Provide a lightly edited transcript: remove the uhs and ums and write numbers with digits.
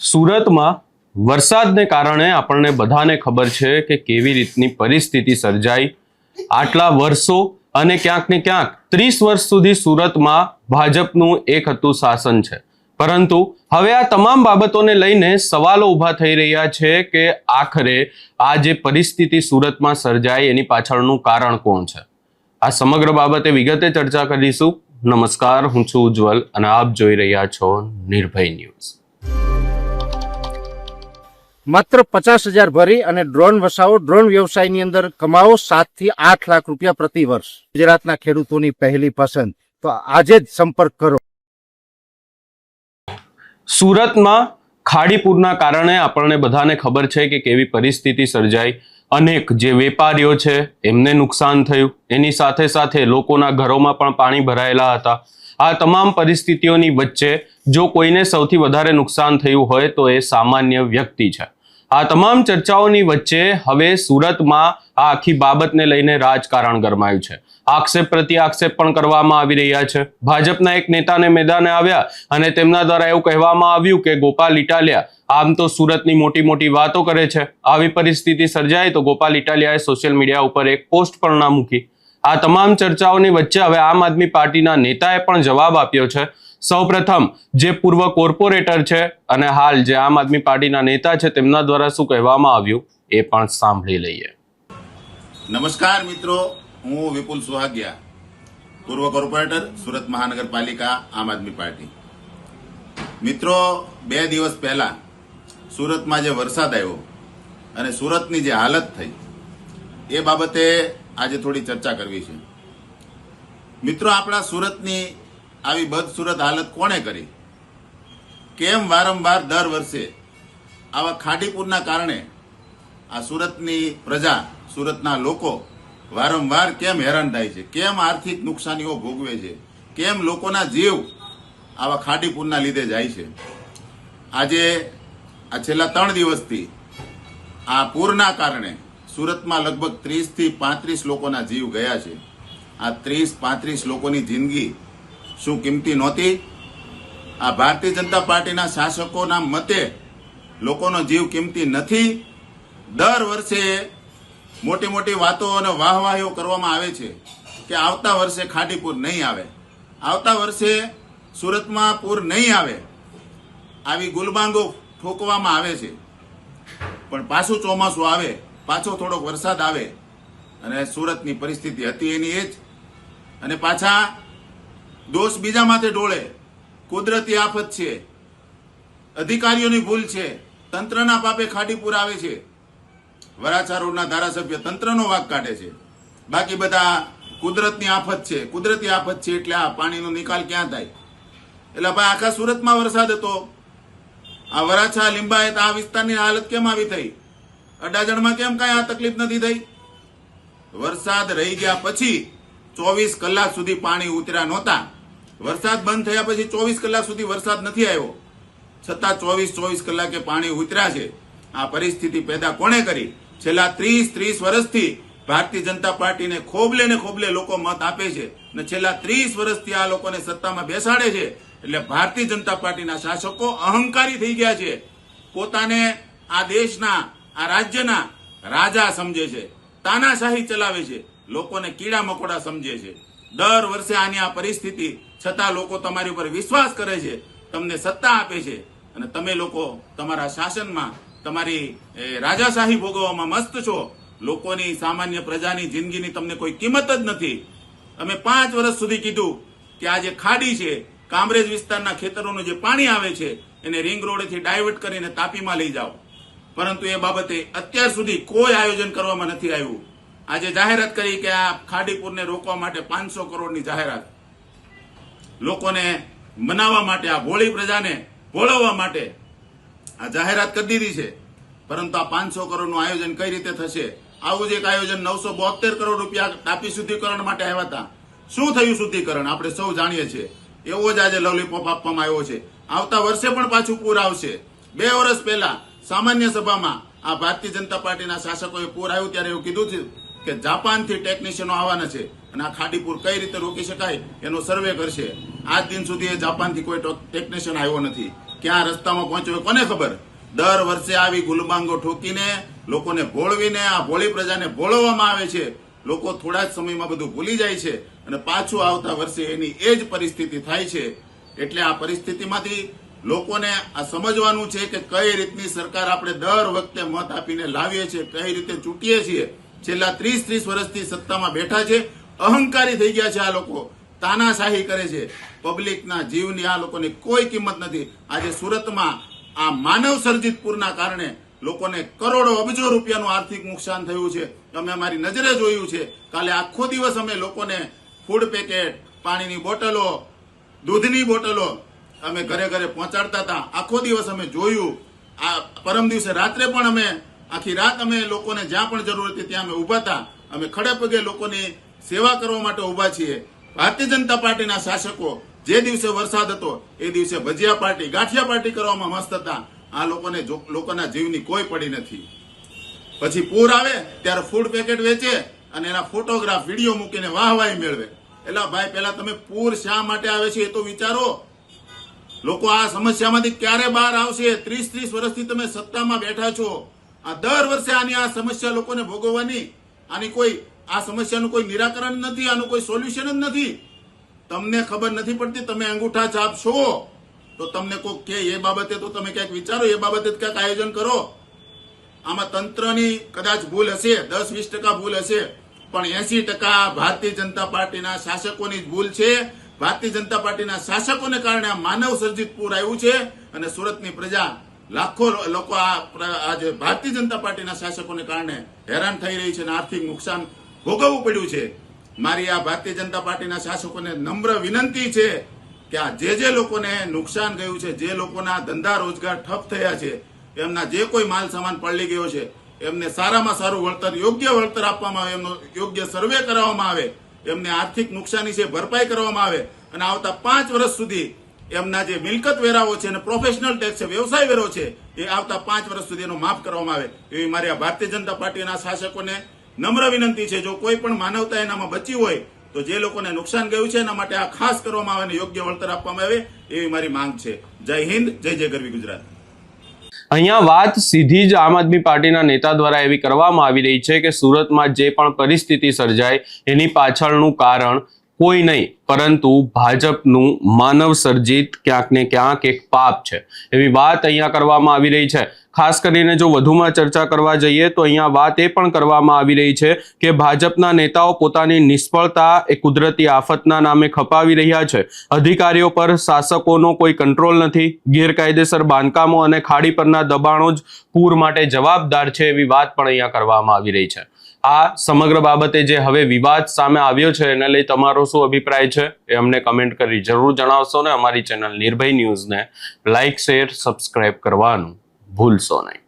સુરતમાં વરસાદને કારણે આપણને બધાને ખબર છે કે કેવી રીતની પરિસ્થિતિ સર્જાઈ. આટલા વર્ષો અને ક્યાંક ને ક્યાંક 30 વર્ષ સુધી સુરતમાં ભાજપનું એક હતું શાસન છે. પરંતુ હવે આ તમામ બાબતોને લઈને સવાલો ઊભા થઈ રહ્યા છે કે આખરે આ જે પરિસ્થિતિ સુરતમાં સર્જાઈ એની પાછળનું કારણ કોણ છે. આ સમગ્ર બાબતે વિગતે ચર્ચા કરીશું. નમસ્કાર, હું છું ઉજ્જવલ અને આપ જોઈ રહ્યા છો નિર્ભય ન્યૂઝ. માત્ર 50,000 ભરી અને ડ્રોન વસાવો, ડ્રોન વ્યવસાયની અંદર કમાવો 7 થી 8 લાખ રૂપિયા પ્રતિ વર્ષ. ગુજરાતના ખેડૂતોની પહેલી પસંદ. તો આજે જ સંપર્ક કરો. સુરતમાં ખાડીપુરના કારણે આપણને બધાને ખબર છે કે કેવી પરિસ્થિતિ સર્જાઈ. અનેક જે વેપારીઓ છે એમને નુકસાન થયું, એની સાથે સાથે લોકોના ઘરોમાં પણ પાણી ભરાયેલા હતા. આ તમામ પરિસ્થિતિઓની વચ્ચે જો કોઈને સૌથી વધારે નુકસાન થયું હોય તો એ સામાન્ય વ્યક્તિ છે. આ તમામ ચર્ચાઓની વચ્ચે હવે સુરતમાં આ આખી બાબતને લઈને રાજકારણ ગરમાયું છે. આક્ષેપ પ્રતિ આક્ષેપ પણ કરવામાં આવી રહ્યા છે. ભાજપના એક નેતાને મેદાને આવ્યા અને તેમના દ્વારા એવું કહેવામાં આવ્યું કે ગોપાલ ઇટાલિયા આમ તો સુરતની મોટી મોટી વાતો કરે છે. આવી પરિસ્થિતિ સર્જાય તો ગોપાલ ઇટાલિયાએ સોશિયલ મીડિયા ઉપર એક પોસ્ટ પણ ના મૂકી. આ તમામ ચર્ચાઓની વચ્ચે હવે આમ આદમી પાર્ટીના નેતાએ પણ જવાબ આપ્યો છે. સૌપ્રથમ જે પૂર્વ કોર્પોરેટર છે અને હાલ જે આમ આદમી પાર્ટીના નેતા છે તેમના દ્વારા શું કહેવામાં આવ્યું એ પણ સાંભળી લઈએ. નમસ્કાર મિત્રો, હું વિપુલ સુહાગિયા, પૂર્વ કોર્પોરેટર, સુરત મહાનગરપાલિકા, આમ આદમી પાર્ટી. મિત્રો, 2 દિવસ પહેલા સુરતમાં જે વરસાદ આવ્યો અને સુરતની જે હાલત થઈ એ બાબતે આજે થોડી ચર્ચા કરવી છે. મિત્રો, આપણા સુરતની આવી બદસુરત હાલત કોણે કરી? કેમ વારંવાર દર વર્ષે આવા ખાડીપુરના કારણે આ સુરતની પ્રજા, સુરતના લોકો વારંવાર કેમ હેરાન થાય છે? કેમ આર્થિક નુકસાનીઓ ભોગવે છે? કેમ લોકોના જીવ આવા ખાડીપુરના લીધે જાય છે? આજે આ છેલ્લા 3 દિવસથી આ પૂરના કારણે સુરતમાં લગભગ 30 થી 35 લોકોના જીવ ગયા છે. આ 30-35 લોકોની જિંદગી શું કિંમતી નહોતી? આ ભારતીય જનતા પાર્ટીના શાસકોના મતે લોકોનો જીવ કિંમતી નથી? દર વર્ષે મોટી મોટી વાતો અને વાહવાહીઓ કરવામાં આવે છે કે આવતા વર્ષે ખાડીપુર નહીં આવે, આવતા વર્ષે સુરતમાં પૂર નહીં આવે, આવી ગુલબાંગો ઠોકવામાં આવે છે. પણ પાછું ચોમાસું આવે, પાછો થોડોક વરસાદ આવે અને સુરતની પરિસ્થિતિ હતી એની એ જ, અને પાછા દોષ બીજા માથે ઢોળે. કુદરતી આફત છે, અધિકારીઓની ભૂલ છે, તંત્રના પાપે ખાડીપુર આવે છે. વરાછા રોડના ધારાસભ્ય તંત્રનો વાંક કાઢે છે, બાકી બધા કુદરતની આફત છે. કુદરતી આફત છે એટલે આ પાણીનો નિકાલ ક્યાં થાય? એટલે ભાઈ આખા સુરતમાં વરસાદ હતો, આ વરાછા, લિંબાયત, આ વિસ્તારની હાલત કેમ આવી થઈ? અડાજણમાં કેમ કાંઈ આ તકલીફ નથી થઈ? વરસાદ રહી ગયા પછી 24 કલાક સુધી પાણી ઉતર્યા નહોતા. વરસાદ બંધ થયા પછી 24 કલાક સુધી વરસાદ નથી આવ્યો, છતાં 24 કલાકે પાણી ઉતર્યા છે. આ પરિસ્થિતિ પેદા કોણે કરી? છેલ્લા 30 વર્ષથી ભારતીય જનતા પાર્ટીને ખોબલે ને ખોબલે લોકો મત આપે છે અને છેલ્લા 30 વર્ષથી આ લોકોને સત્તામાં બેસાડે છે. એટલે ભારતીય જનતા પાર્ટીના શાસકો અહંકારી થઈ ગયા છે. પોતાને આ દેશના, આ રાજ્યના રાજા સમજે છે, તાનાશાહી ચલાવે છે, લોકોને કીડા મકોડા સમજે છે. દર વર્ષે આની આ પરિસ્થિતિ છતાં લોકો તમારી ઉપર વિશ્વાસ કરે છે, તમને સત્તા આપે છે અને તમે લોકો તમારા શાસનમાં તમારી રાજાશાહી ભોગવવામાં મસ્ત છો. લોકોની, સામાન્ય પ્રજાની જિંદગીની તમને કોઈ કિંમત જ નથી. અમે 5 વર્ષ સુધી કીધું કે આ જે ખાડી છે, કામરેજ વિસ્તારના ખેતરોનું જે પાણી આવે છે એને રિંગ રોડેથી ડાયવર્ટ કરીને તાપીમાં લઈ જાઓ, પરંતુ એ બાબતે અત્યાર સુધી કોઈ આયોજન કરવામાં નથી આવ્યું. આજે જાહેરાત કરી કે આ ખાડીપુરને રોકવા માટે 500 કરોડની જાહેરાત, લોકોને મનાવવા માટે, આ ભોળી પ્રજાને ભોળવવા માટે આ જાહેરાત કરી દીધી છે. પરંતુ આ 500 કરોડનું આયોજન કઈ રીતે થશે? આવું જ એક આયોજન 972 કરોડ રૂપિયા તાપી શુદ્ધિકરણ માટે આવ્યા હતા. શું થયું શુદ્ધિકરણ? આપણે સૌ જાણીએ છીએ. એવો જ આજે લોલીપોપ આપવામાં આવ્યો છે. આવતા વર્ષે પણ પાછું પૂર આવશે. 2 વર્ષ પહેલા સામાન્ય સભામાં આ ભારતીય જનતા પાર્ટીના શાસકોએ પૂર આવ્યું ત્યારે એવું કીધું છે કે જાપાનથી ટેકનિશિયનો આવવાના છે અને આ ખાડીપુર કઈ રીતે રોકી શકાય એનો સર્વે કરશે. આજ દિન સુધી જાપાનથી કોઈ ટેકનિશિયન આવ્યો નથી. ક્યાં રસ્તામાં પહોંચ્યો કોને ખબર. દર વર્ષે આવી ગુલબાંગો ઠોકીને લોકોને ભોળવીને આ ભોળી પ્રજાને ભોળવવામાં આવે છે. લોકો થોડા જ સમયમાં બધું ભૂલી જાય છે અને પાછું આવતા વર્ષે એની એ જ પરિસ્થિતિ થાય છે. એટલે આ પરિસ્થિતિમાંથી લોકોને આ સમજવાનું છે કે કઈ રીતની સરકાર આપણે દર વખતે મત આપીને લાવીએ છીએ, કઈ રીતે ચૂંટીએ છીએ. છેલ્લા 30 વર્ષથી સત્તામાં બેઠા છે, અહંકારી થઈ ગયા છે આ લોકો, તાનાશાહી કરે છે. પબ્લિકના જીવની આ લોકોની કોઈ કિંમત નથી. આજે સુરતમાં આ માનવ સર્જિત પૂરના કારણે લોકોને કરોડો અબજો રૂપિયાનું આર્થિક નુકસાન થયું છે. અમે અમારી નજરે જોયું છે. કાલે આખો દિવસ અમે લોકોને ફૂડ પેકેટ, પાણીની બોટલો, દૂધની બોટલો અમે ઘરે ઘરે પહોંચાડતા હતા. આખો દિવસ અમે જોયું. આ પરમ દિવસે રાત્રે પણ અમે આખી રાત અમે લોકોને જ્યાં પણ જરૂર હતી ત્યાં અમે ઉભા હતા. અમે ખડે પગે લોકોની સેવા કરવા માટે ઉભા છીએ. ભારતીય જનતા પાર્ટીના શાસકો જે દિવસે વરસાદ હતો એ દિવસે ભજીયા પાર્ટી, ગાંઠિયા પાર્ટી કરવામાં મસ્ત હતા. આ લોકોના જીવની કોઈ પડી નથી. પછી પૂર આવે ત્યારે ફૂડ પેકેટ વેચે અને એના ફોટોગ્રાફ, વિડીયો મૂકીને વાહવાહી મેળવે. એટલે ભાઈ પહેલા તમે પૂર શા માટે આવે છે એ તો વિચારો. લોકો આ સમસ્યામાંથી ક્યારે બહાર આવશે? 30 વર્ષથી તમે સત્તામાં બેઠા છો. આ દર વર્ષે આની આ સમસ્યા લોકોને ભોગવવાની, આ સમસ્યાનું કોઈ નિરાકરણ નથી, આનું કોઈ સોલ્યુશન જ નથી. તમને ખબર નથી પડતી, તમે અંગૂઠા છાપ છો તો તમને કોઈ કે એ બાબતે તો તમે ક્યાંક વિચારો, એ બાબતે ક્યાંક આયોજન કરો. આમાં તંત્રની કદાચ ભૂલ હશે, 10-20% ભૂલ હશે, પણ 80% ભારતીય જનતા પાર્ટીના શાસકોની જ ભૂલ છે. ભારતીય જનતા પાર્ટીના શાસકોને કારણે આ માનવ સર્જિત પૂર આવ્યું છે અને સુરતની પ્રજા, લાખો લોકો આજે ભારતીય જનતા પાર્ટીના શાસકોને કારણે હેરાન થઈ રહી છે અને આર્થિક નુકસાન ભોગવવું પડ્યું છે. મારી આ ભારતીય જનતા પાર્ટીના શાસકોને નમ્ર વિનંતી છે કે આ જે લોકોને નુકસાન ગયું છે, જે લોકોના ધંધા રોજગાર ઠપ થયા છે, એમના જે કોઈ માલ સામાન પલળી ગયો છે, એમને સારામાં સારું વળતર, યોગ્ય વળતર આપવામાં આવે, એમનો યોગ્ય સર્વે કરાવવામાં આવે, એમને આર્થિક નુકસાની છે ભરપાઈ કરવામાં આવે અને આવતા 5 વર્ષ સુધી એમના જે મિલકત વેરાઓ છે અને પ્રોફેશનલ ટેક્સ છે, વ્યવસાય વેરો છે, એ આવતા 5 વર્ષ સુધી એનો માફ કરવામાં આવે એવી મારી આ ભારતીય જનતા પાર્ટીના શાસકોને નમ્ર વિનંતી છે. જો કોઈ પણ માનવતા એનામાં બચી હોય તો જે લોકોને નુકસાન ગયું છે એના માટે આ ખાસ કરવામાં આવે અને યોગ્ય વળતર આપવામાં આવે એવી મારી માંગ છે. જય હિન્દ, જય જય ગરવી ગુજરાત. અહીંયા વાત સીધી જ આમ આદમી પાર્ટીના નેતા દ્વારા એવી કરવામાં આવી રહી છે કે સુરતમાં જે પણ પરિસ્થિતિ સર્જાય એની પાછળનું કારણ કોઈ નહીં પરંતુ ભાજપનું માનવ સર્જિત ક્યાંક ને ક્યાંક એક પાપ છે એવી વાત અહીંયા કરવામાં આવી રહી છે. ખાસ કરીને જો વધુમાં ચર્ચા કરવા જઈએ તો અહીંયા વાત એ પણ કરવામાં આવી રહી છે કે ભાજપના નેતાઓ પોતાની નિષ્ફળતા એ કુદરતી આફતના નામે ખપાવી રહ્યા છે. અધિકારીઓ પર શાસકોનો કોઈ કંટ્રોલ નથી. ગેરકાયદેસર બાંધકામો અને ખાડી પરના દબાણો જ પૂર માટે જવાબદાર છે એવી વાત પણ અહીંયા કરવામાં આવી રહી છે. આ સમગ્ર બાબતે જે હવે વિવાદ સામે આવ્યો છે એને લઈ તમારો શું અભિપ્રાય છે એ અમને કમેન્ટ કરી જરૂર જણાવશો ને અમારી ચેનલ નિર્ભય ન્યૂઝને લાઇક, શેર, સબસ્ક્રાઇબ કરવાનું ભૂલશો નહીં.